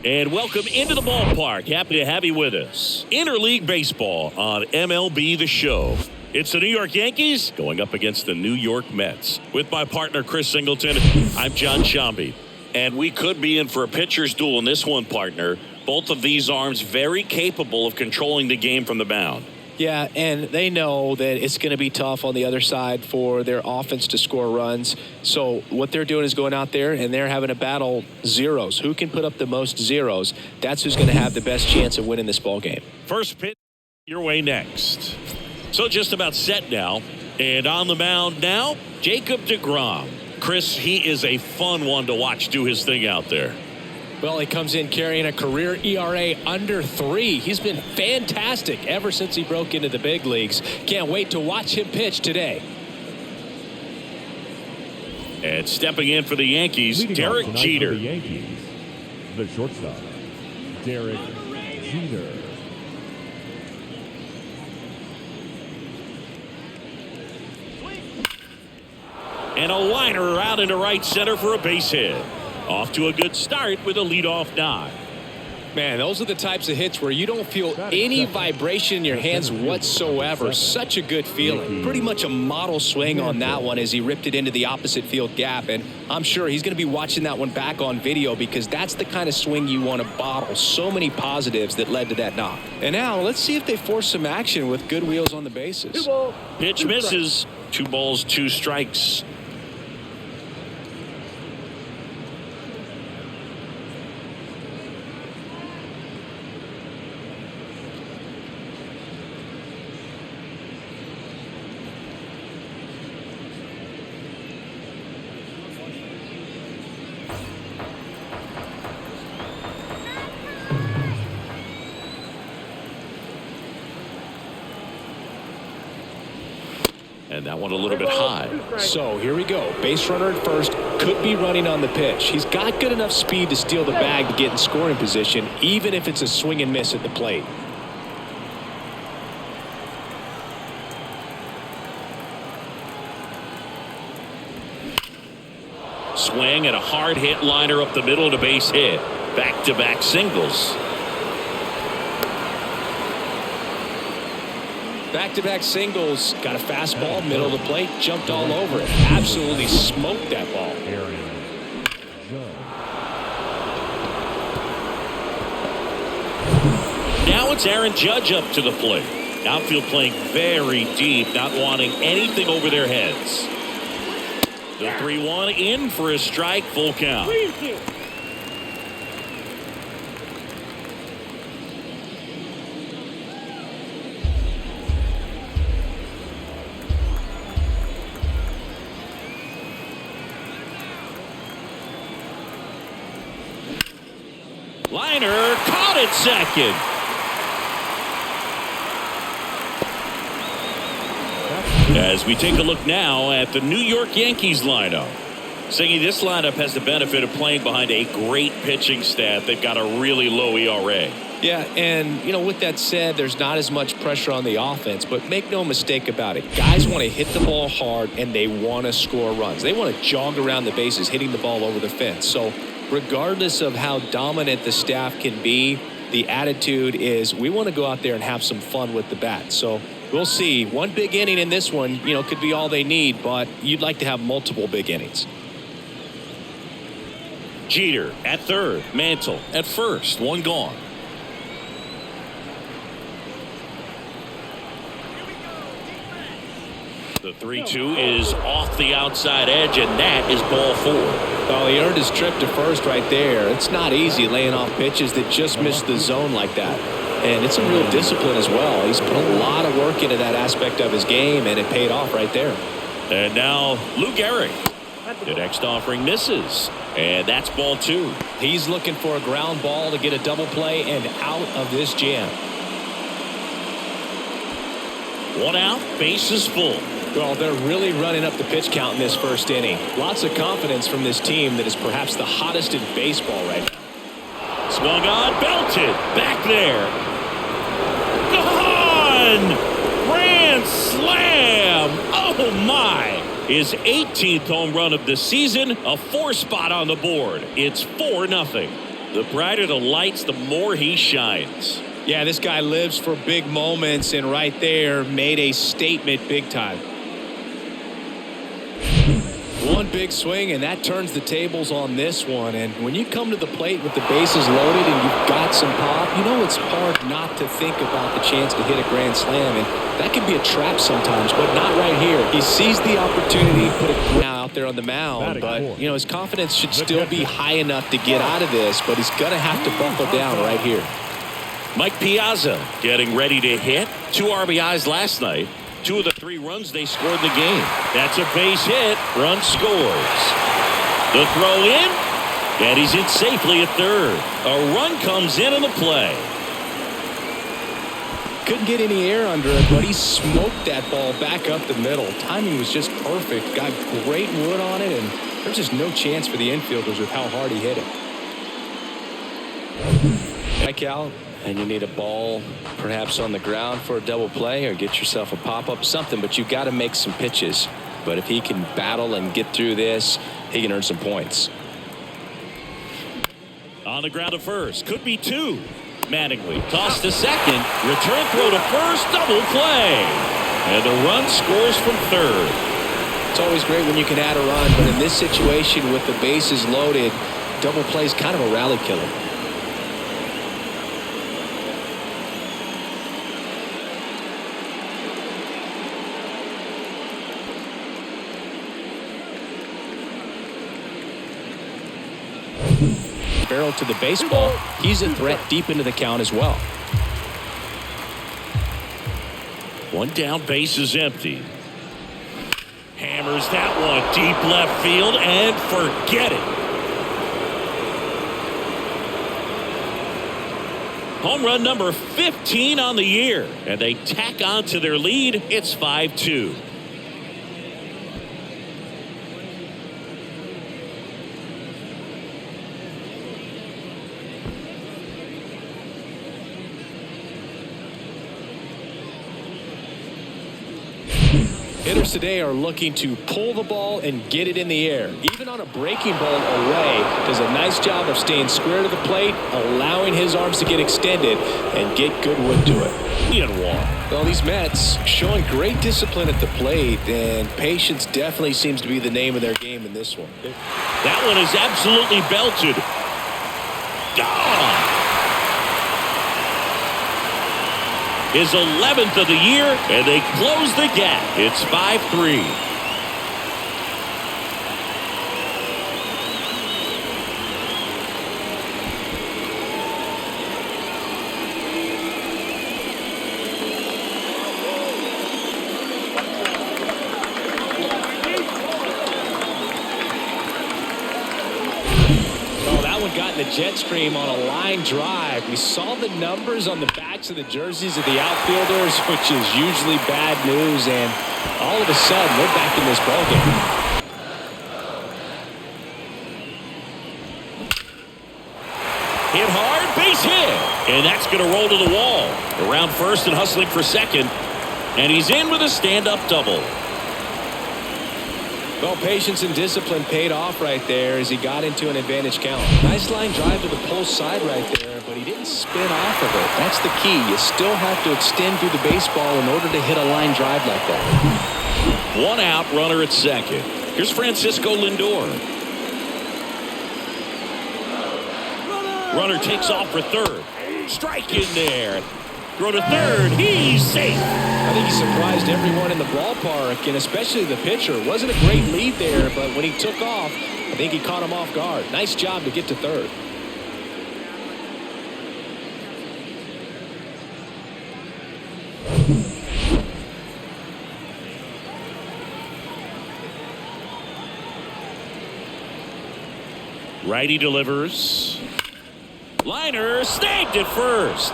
And welcome into the ballpark. Happy to have you with us. Interleague Baseball on MLB The Show. It's the New York Yankees going up against the New York Mets. With my partner, Chris Singleton, I'm John Shambi. And we could be in for a pitcher's duel in this one, partner. Both of these arms very capable of controlling the game from the mound. Yeah, and they know that it's going to be tough on the other side for their offense to score runs. So what they're doing is going out there and they're having to battle zeros. Who can put up the most zeros? That's who's going to have the best chance of winning this ball game. First pitch your way next. So just about set now. And on the mound now, Jacob deGrom. Chris, he is a fun one to watch do his thing out there. Well, he comes in carrying a career ERA under 3. He's been fantastic ever since he broke into the big leagues. Can't wait to watch him pitch today. And stepping in for the Yankees, Derek Jeter. The Yankees, the shortstop, Derek Jeter. And a liner out into right center for a base hit. Off to a good start with a leadoff nod. Man, those are the types of hits where you don't feel any vibration in your hands whatsoever. Such a good feeling. Pretty much a model swing on that one as he ripped it into the opposite field gap. And I'm sure he's going to be watching that one back on video because that's the kind of swing you want to bottle. So many positives that led to that knock. And now let's see if they force some action with good wheels on the bases. Pitch misses. 2 balls, 2 strikes. And that one a little bit high. So here we go. Base runner at first. Could be running on the pitch. He's got good enough speed to steal the bag to get in scoring position, even if it's a swing and miss at the plate. Swing and a hard hit liner up the middle to base hit. Back-to-back singles. Back-to-back singles, got a fastball, middle of the plate, jumped all over it. Absolutely smoked that ball. Now it's Aaron Judge up to the plate. Outfield playing very deep, not wanting anything over their heads. The 3-1 in for a strike, full count. Liner caught at second. As we take a look now at the New York Yankees lineup. Singy, this lineup has the benefit of playing behind a great pitching staff. They've got a really low ERA. Yeah, and, with that said, there's not as much pressure on the offense, but make no mistake about it. Guys want to hit the ball hard, and they want to score runs. They want to jog around the bases, hitting the ball over the fence. So regardless of how dominant the staff can be, the attitude is we want to go out there and have some fun with the bat. So we'll see. One big inning in this one, could be all they need, but you'd like to have multiple big innings. Jeter at third, Mantle at first, 1 gone. The 3-2 is off the outside edge, and that is ball 4. Well, he earned his trip to first right there. It's not easy laying off pitches that just miss the zone like that. And it's a real discipline as well. He's put a lot of work into that aspect of his game, and it paid off right there. And now Lou Gehrig. The next offering misses, and that's ball 2. He's looking for a ground ball to get a double play and out of this jam. 1 out, bases full. Well, they're really running up the pitch count in this first inning. Lots of confidence from this team that is perhaps the hottest in baseball right now. Swung on, belted, back there. Gone! Grand slam! Oh my! His 18th home run of the season, a 4 spot on the board. It's 4-0. The brighter the lights, the more he shines. Yeah, this guy lives for big moments, and right there made a statement big time. One big swing, and that turns the tables on this one. And when you come to the plate with the bases loaded and you've got some pop, you know it's hard not to think about the chance to hit a grand slam. And that can be a trap sometimes, but not right here. He sees the opportunity, put it now out there on the mound. But, you know, his confidence should still be high enough to get out of this, but he's going to have to buckle down right here. Mike Piazza getting ready to hit. 2 RBIs last night. 2 of the 3 runs they scored in the game. That's a base hit. Run scores. The throw in, and he's in safely at third. A run comes in the play. Couldn't get any air under it, but he smoked that ball back up the middle. Timing was just perfect. Got great wood on it, and there's just no chance for the infielders with how hard he hit it. Strike out, and you need a ball perhaps on the ground for a double play or get yourself a pop-up, something, but you got to make some pitches. But if he can battle and get through this, he can earn some points. On the ground to first. Could be 2. Mattingly tossed to second. Return throw to first. Double play. And the run scores from third. It's always great when you can add a run, but in this situation with the bases loaded, double play is kind of a rally killer. Barrel to the baseball. He's a threat deep into the count as well. 1 down, base is empty. Hammers that one deep left field and forget it. Home run number 15 on the year, and they tack on to their lead. It's 5-2. Hitters today are looking to pull the ball and get it in the air. Even on a breaking ball away, does a nice job of staying square to the plate, allowing his arms to get extended and get good wood to it. Well, these Mets showing great discipline at the plate, and patience definitely seems to be the name of their game in this one. That one is absolutely belted. Gone. His 11th of the year, and they close the gap. It's 5-3. The jet stream on a line drive. We saw the numbers on the backs of the jerseys of the outfielders, which is usually bad news, and all of a sudden we're back in this ballgame. Hit hard, base hit, and that's going to roll to the wall. Around first and hustling for second, and he's in with a stand-up double. Well, patience and discipline paid off right there as he got into an advantage count. Nice line drive to the pole side right there, but he didn't spin off of it. That's the key. You still have to extend through the baseball in order to hit a line drive like that. 1 out, runner at second. Here's Francisco Lindor. Runner takes off for third. Strike in there. Throw to third. He's safe. I think he surprised everyone in the ballpark, and especially the pitcher. It wasn't a great lead there, but when he took off, I think he caught him off guard. Nice job to get to third. Righty delivers. Liner snagged at first.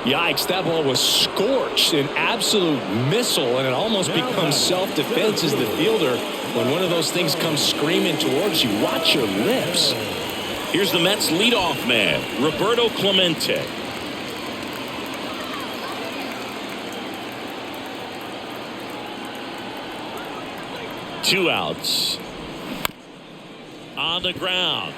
Yikes, that ball was scorched, an absolute missile, and it almost becomes self-defense as the fielder. When one of those things comes screaming towards you, watch your lips. Here's the Mets leadoff man, Roberto Clemente. Two outs. On the ground.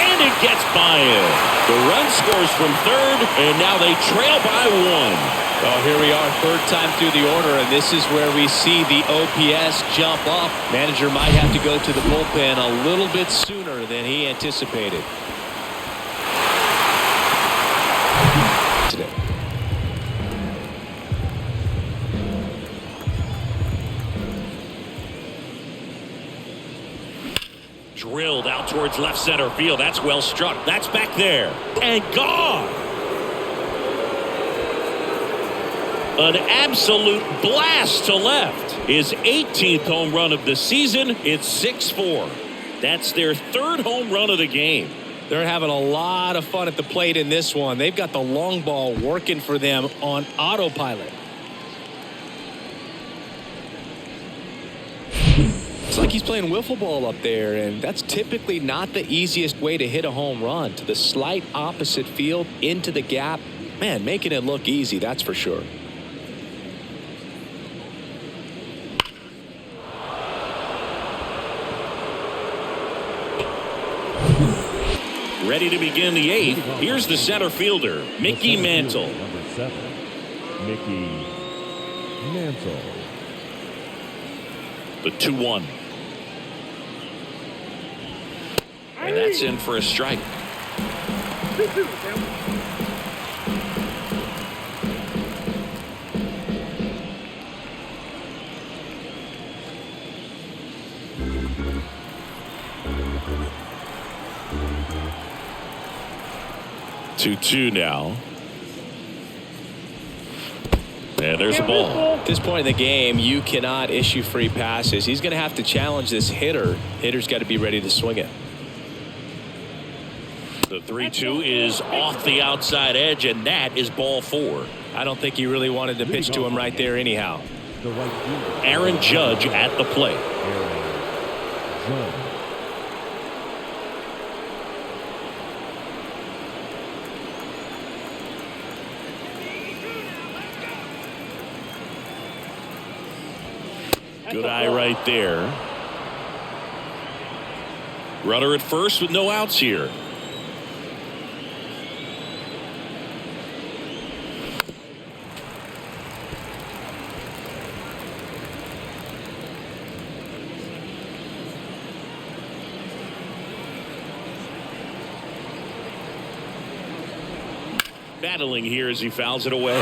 And it gets by him. The run scores from third, and now they trail by 1. Well, here we are, third time through the order, and this is where we see the OPS jump up. Manager might have to go to the bullpen a little bit sooner than he anticipated. Today. Drilled out towards left center field. That's well struck. That's back there. And gone. An absolute blast to left. His 18th home run of the season. It's 6-4. That's their third home run of the game. They're having a lot of fun at the plate in this one. They've got the long ball working for them on autopilot. It's like he's playing wiffle ball up there, and that's typically not the easiest way to hit a home run. To the slight opposite field, into the gap. Man, making it look easy, that's for sure. Ready to begin the 8th. Here's the center fielder, Mickey Mantle. Number 7, Mickey Mantle. The 2-1. And that's in for a strike. 2-2 now. And there's a ball. At this point in the game, you cannot issue free passes. He's going to have to challenge this hitter. Hitter's got to be ready to swing it. The 3-2 is off the outside edge, and that is ball 4. I don't think he really wanted to pitch to him right there anyhow. Aaron Judge at the plate. Good eye right there. Runner at first with no outs here. Battling here as he fouls it away.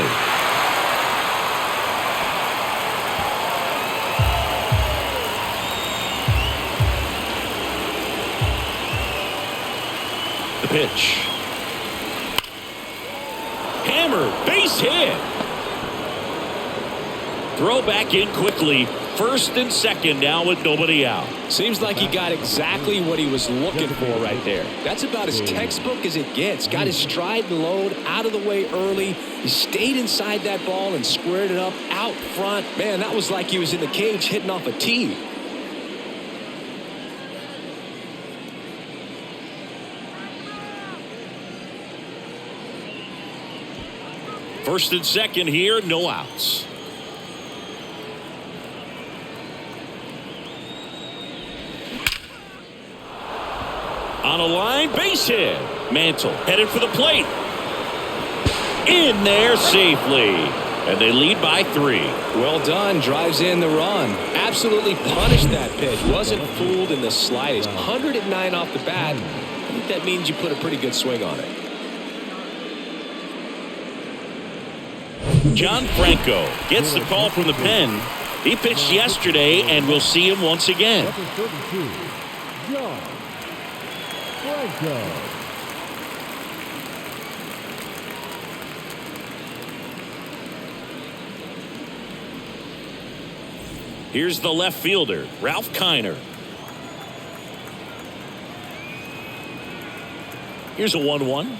The pitch. Hammer, base hit. Throw back in quickly. First and second now with nobody out. Seems like he got exactly what he was looking for right there. That's about as textbook as it gets. Got his stride and load out of the way early. He stayed inside that ball and squared it up out front. Man, that was like he was in the cage hitting off a tee. First and second here, no outs. On a line, base hit. Mantle headed for the plate. In there safely. And they lead by 3. Well done. Drives in the run. Absolutely punished that pitch. Wasn't fooled in the slightest. 109 off the bat. I think that means you put a pretty good swing on it. John Franco gets the call from the pen. He pitched yesterday, and we'll see him once again. Number 32, John Franco. Here's the left fielder, Ralph Kiner. Here's a 1-1.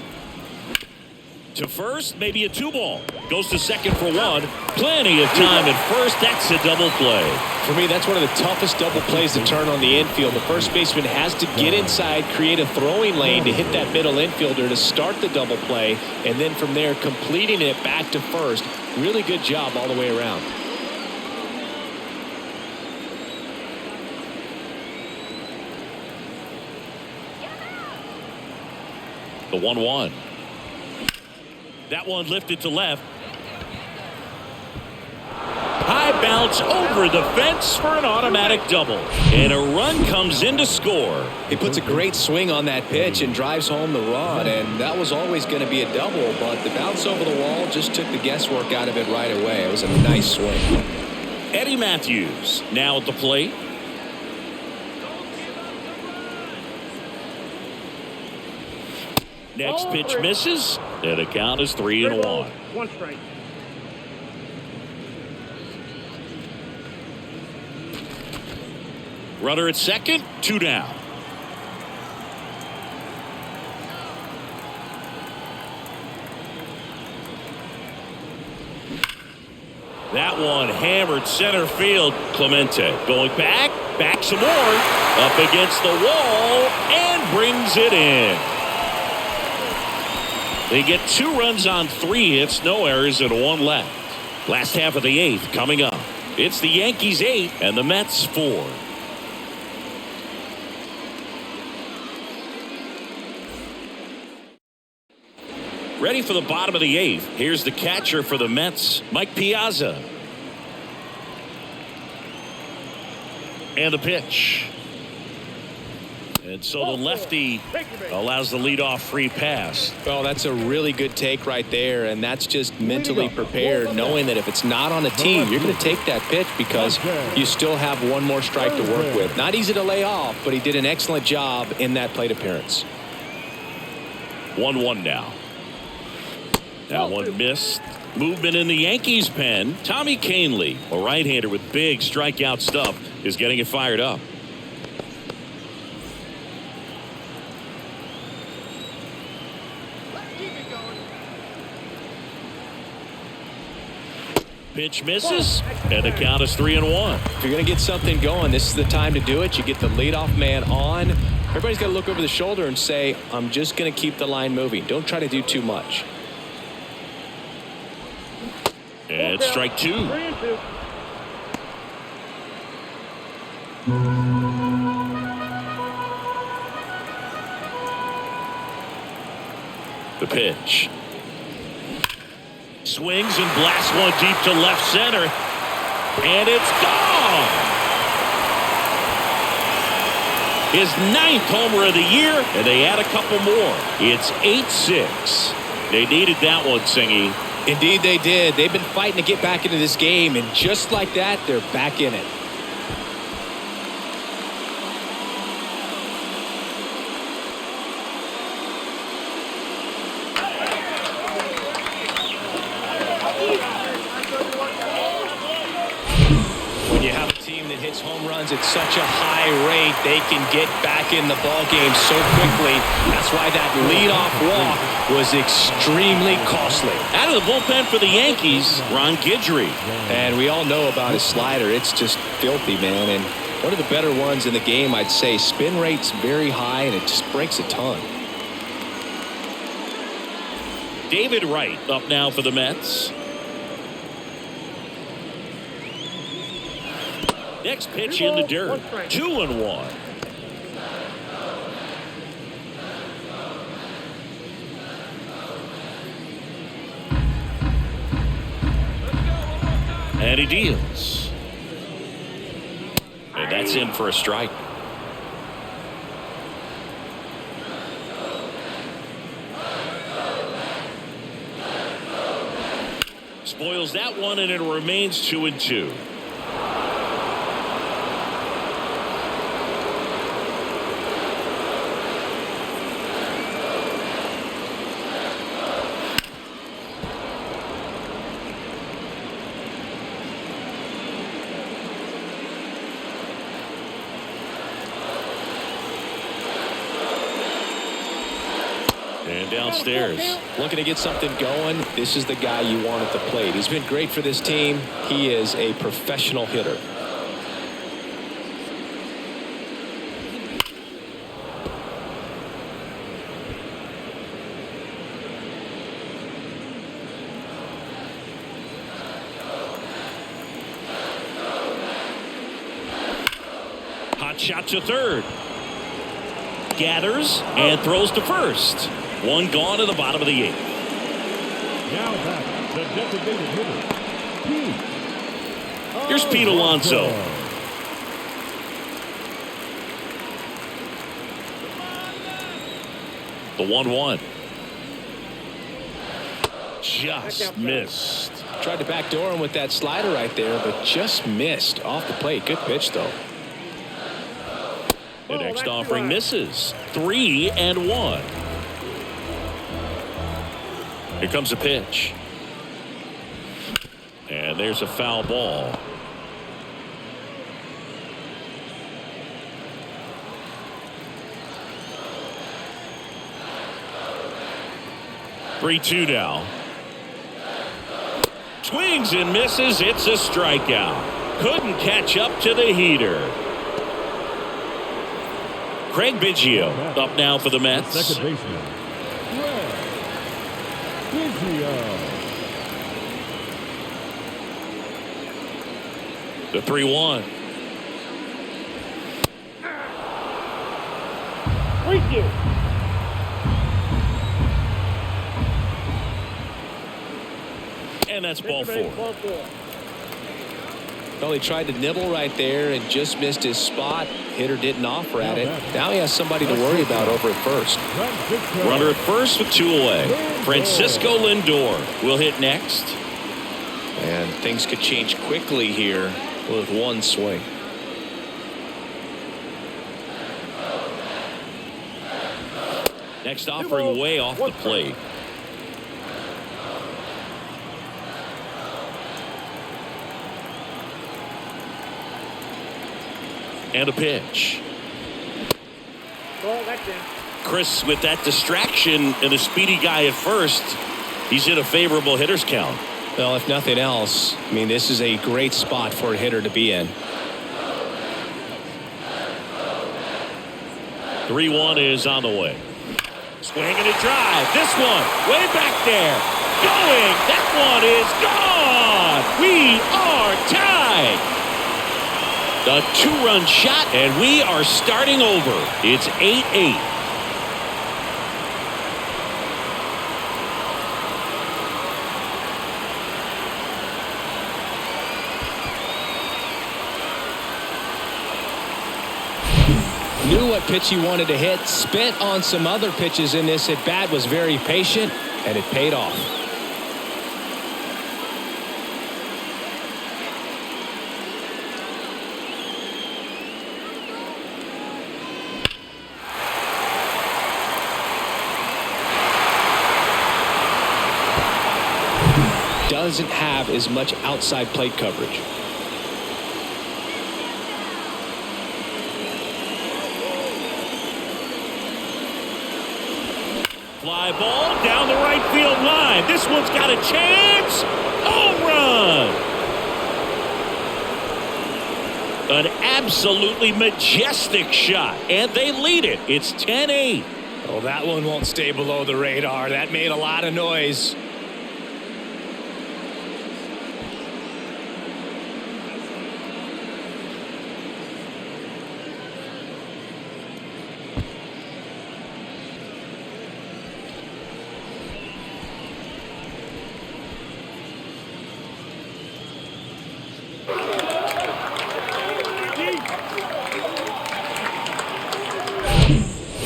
To first, maybe a 2-ball. Goes to second for 1. Plenty of time at first. That's a double play. For me, that's one of the toughest double plays to turn on the infield. The first baseman has to get inside, create a throwing lane to hit that middle infielder to start the double play, and then from there completing it back to first. Really good job all the way around. The 1-1. That one lifted to left. High bounce over the fence for an automatic double. And a run comes in to score. He puts a great swing on that pitch and drives home the run, and that was always going to be a double, but the bounce over the wall just took the guesswork out of it right away. It was a nice swing. Eddie Matthews now at the plate. Next pitch misses, and the count is 3-1. One strike. Runner at second, 2 down. That one hammered center field. Clemente going back some more, up against the wall, and brings it in. They get 2 runs on 3 hits, no errors, and 1 left. Last half of the 8th coming up. It's the Yankees 8 and the Mets 4. Ready for the bottom of the 8th. Here's the catcher for the Mets, Mike Piazza. And the pitch. And so the lefty allows the leadoff free pass. Well, that's a really good take right there, and that's just mentally prepared, knowing that if it's not on a team, you're going to take that pitch because you still have one more strike to work with. Not easy to lay off, but he did an excellent job in that plate appearance. 1-1 now. That one missed. Movement in the Yankees pen. Tommy Kahnle, a right-hander with big strikeout stuff, is getting it fired up. Pitch misses, and the count is 3-1. If you're going to get something going, this is the time to do it. You get the leadoff man on. Everybody's got to look over the shoulder and say, I'm just going to keep the line moving. Don't try to do too much. And strike 2. 3-2. The pitch. Swings and blasts one deep to left center. And it's gone. His 9th homer of the year, and they add a couple more. It's 8-6. They needed that one, Singy. Indeed they did. They've been fighting to get back into this game, and just like that, they're back in it. When you have a team that hits home runs at such a high rate, they can get back in the ball game so quickly. That's why that leadoff walk was extremely costly. Out of the bullpen for the Yankees, Ron Guidry. And we all know about his slider. It's just filthy, man. And one of the better ones in the game, I'd say. Spin rate's very high, and it just breaks a ton. David Wright up now for the Mets. Next pitch in the dirt. 2-1. And he deals. And that's in for a strike. Spoils that one, and it remains 2-2. And downstairs. Looking to get something going. This is the guy you want at the plate. He's been great for this team. He is a professional hitter. Hot shot to third. Gathers and throws to first. One gone in the bottom of the 8th. Now back, the designated hitter, Pete. Here's Pete Alonso. The 1-1. Just missed. Tried to backdoor him with that slider right there, but just missed off the plate. Good pitch, though. The next offering misses. 3-1. Here comes a pitch. And there's a foul ball. Three-two now. Swings and misses. It's a strikeout. Couldn't catch up to the heater. Craig Biggio up now for the Mets. Second baseman, Craig Biggio. The 3-1. Thank you. And that's ball 4. Well, he tried to nibble right there and just missed his spot. Hitter didn't offer at it. Now he has somebody to worry about over at first. Runner at first with 2 away. Francisco Lindor will hit next. And things could change quickly here with one swing. Next offering way off the plate. And a pitch. Chris, with that distraction and a speedy guy at first, he's in a favorable hitter's count. Well, if nothing else, I mean, this is a great spot for a hitter to be in. 3-1 is on the way. Swing and a drive. This one way back there. Going. That one is gone. We are tied. The 2-run shot, and we are starting over. It's 8-8. Knew what pitch he wanted to hit. Spent on some other pitches in this at bat. Was very patient, and it paid off. Doesn't have as much outside plate coverage. Fly ball down the right field line. This one's got a chance. Home run. An absolutely majestic shot, and they lead it. It's 10-8. Oh, that one won't stay below the radar. That made a lot of noise.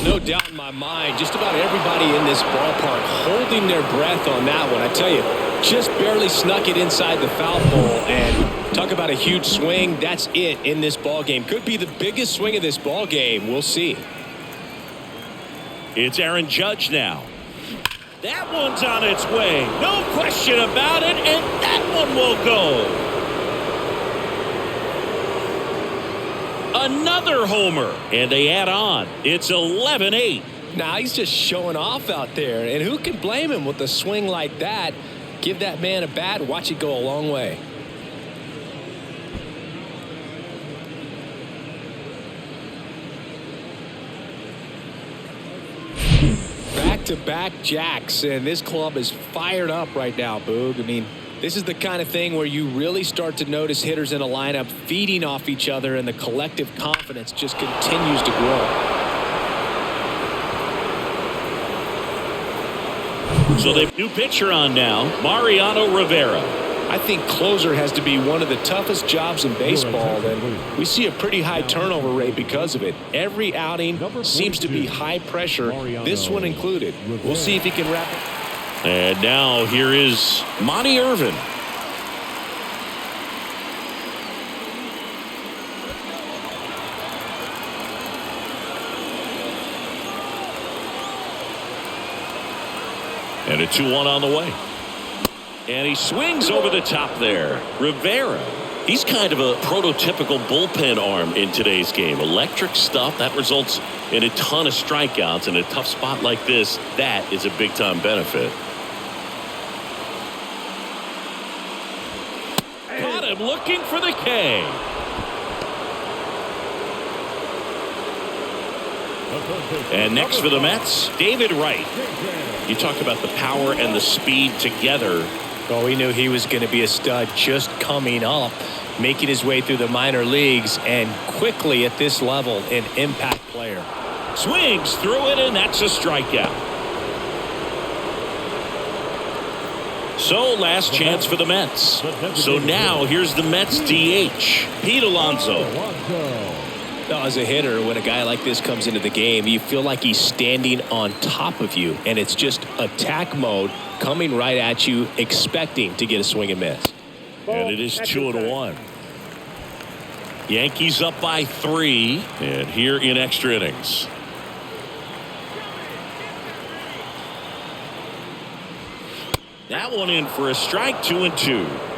No doubt in my mind, just about everybody in this ballpark holding their breath on that one. I tell you, just barely snuck it inside the foul pole, and talk about a huge swing. That's it in this ball game. Could be the biggest swing of this ball game. We'll see. It's Aaron Judge now. That one's on its way. No question about it, and that one will go. Another homer, and they add on. It's 11-8. Now he's just showing off out there, and who can blame him with a swing like that? Give that man a bat, watch it go a long way. Back-to-back jacks, and this club is fired up right now, Boog. I mean, this is the kind of thing where you really start to notice hitters in a lineup feeding off each other, and the collective confidence just continues to grow. So they've new pitcher on now, Mariano Rivera. I think closer has to be one of the toughest jobs in baseball, and we see a pretty high turnover rate because of it. Every outing seems to be high pressure, this one included. We'll see if he can wrap it. And now here is Monty Irvin. And a 2-1 on the way. And he swings over the top there. Rivera, he's kind of a prototypical bullpen arm in today's game. Electric stuff that results in a ton of strikeouts. In a tough spot like this, that is a big-time benefit. Got him looking for the K. And next for the Mets, David Wright. You talk about the power and the speed together. Oh, we knew he was going to be a stud just coming up, making his way through the minor leagues, and quickly at this level, an impact player. Swings through it, and that's a strikeout. So last chance for the Mets. So now here's the Mets DH, Pete Alonso. As a hitter, when a guy like this comes into the game, you feel like he's standing on top of you, and it's just attack mode coming right at you, expecting to get a swing and miss. And it is 2-1. Yankees up by 3, and here in extra innings. That one in for a strike, 2-2.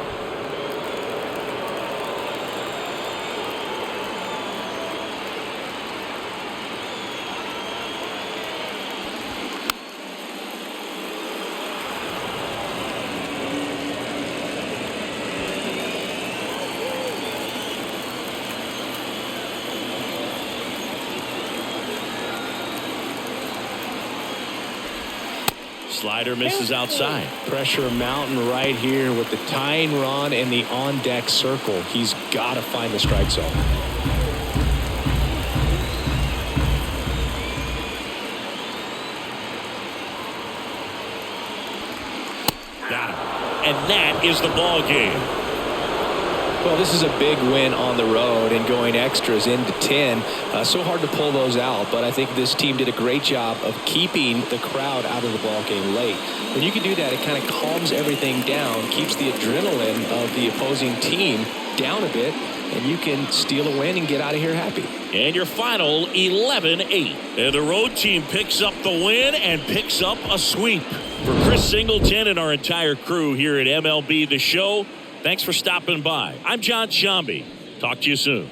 Slider misses outside. Pressure mountain right here with the tying run and the on-deck circle. He's got to find the strike zone. Got him. And that is the ball game. Well, this is a big win on the road and going extras into 10. So hard to pull those out, but I think this team did a great job of keeping the crowd out of the ball game late. When you can do that, it kind of calms everything down, keeps the adrenaline of the opposing team down a bit, and you can steal a win and get out of here happy. And your final 11-8. And the road team picks up the win and picks up a sweep. For Chris Singleton and our entire crew here at MLB The Show, thanks for stopping by. I'm John Shambi. Talk to you soon.